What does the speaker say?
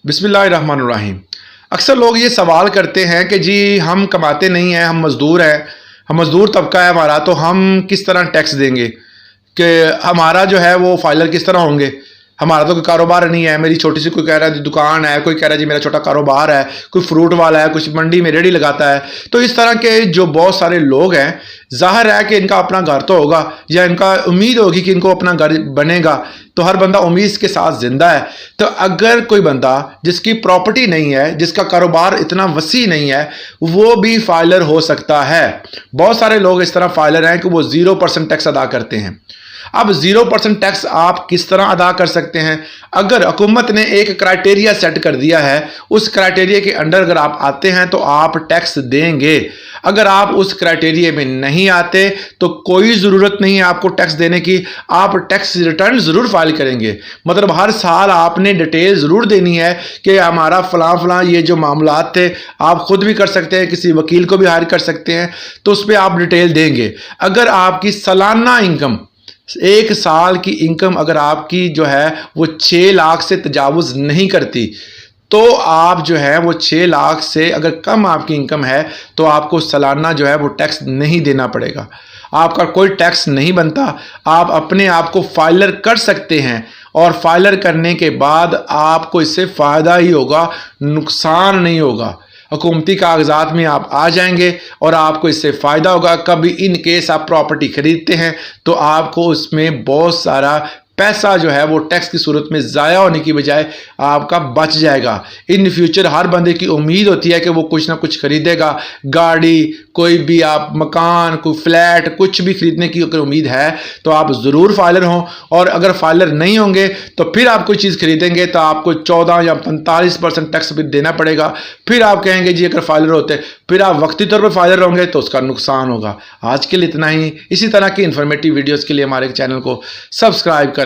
बिस्मिल्लाहिर्रहमानिर्रहीम। अक्सर लोग ये सवाल करते हैं कि जी हम कमाते नहीं हैं, हम मज़दूर हैं, हम मज़दूर तबका है हमारा, तो हम किस तरह टैक्स देंगे कि हमारा जो है वो फाइलर किस तरह होंगे। हमारा तो कोई कारोबार नहीं है, मेरी छोटी सी कोई कह रहा है दुकान है, कोई कह रहा है जी मेरा छोटा कारोबार है, कोई फ्रूट वाला है, कुछ मंडी में रेडी लगाता है। तो इस तरह के जो बहुत सारे लोग हैं, ज़ाहिर है कि इनका अपना घर तो होगा या इनका उम्मीद होगी कि इनको अपना घर बनेगा, तो हर बंदा उम्मीद के साथ जिंदा है। तो अगर कोई बंदा जिसकी प्रॉपर्टी नहीं है, जिसका कारोबार इतना वसी नहीं है, वो भी फाइलर हो सकता है। बहुत सारे लोग इस तरह फाइलर हैं कि वो 0% टैक्स अदा करते हैं। अब 0% टैक्स आप किस तरह अदा कर सकते हैं? अगर हुकूमत ने एक क्राइटेरिया सेट कर दिया है, उस क्राइटेरिया के अंडर अगर आप आते हैं तो आप टैक्स देंगे। अगर आप उस क्राइटेरिया में नहीं आते तो कोई ज़रूरत नहीं है आपको टैक्स देने की, आप टैक्स रिटर्न ज़रूर फाइल करेंगे। मतलब हर साल आपने डिटेल ज़रूर देनी है कि हमारा फ़लाँ ये जो मामलात थे, आप खुद भी कर सकते हैं, किसी वकील को भी हायर कर सकते हैं, तो उस पर आप डिटेल देंगे। अगर आपकी सालाना इनकम, एक साल की इनकम अगर आपकी जो है वो 6 लाख से तजावुज़ नहीं करती, तो आप जो है वो 6 लाख से अगर कम आपकी इनकम है तो आपको सालाना जो है वो टैक्स नहीं देना पड़ेगा, आपका कोई टैक्स नहीं बनता। आप अपने आप को फाइलर कर सकते हैं और फाइलर करने के बाद आपको इससे फ़ायदा ही होगा, नुकसान नहीं होगा। हुकूमती कागजात में आप आ जाएंगे और आपको इससे फ़ायदा होगा। कभी इन केस आप प्रॉपर्टी ख़रीदते हैं तो आपको उसमें बहुत सारा पैसा जो है वो टैक्स की सूरत में ज़ाया होने की बजाय आपका बच जाएगा। इन फ्यूचर हर बंदे की उम्मीद होती है कि वो कुछ ना कुछ ख़रीदेगा, गाड़ी, कोई भी आप मकान, कोई फ्लैट, कुछ भी ख़रीदने की अगर उम्मीद है तो आप ज़रूर फाइलर हों। और अगर फाइलर नहीं होंगे तो फिर आप कोई चीज़ ख़रीदेंगे तो आपको 14 या 45% टैक्स भी देना पड़ेगा। फिर आप कहेंगे जी अगर फाइलर होते, फिर आप वक्ती तौर पर फाइलर होंगे तो उसका नुकसान होगा। आज के लिए इतना ही। इसी तरह की इन्फॉर्मेटिव वीडियोज़ के लिए हमारे चैनल को सब्सक्राइब करें।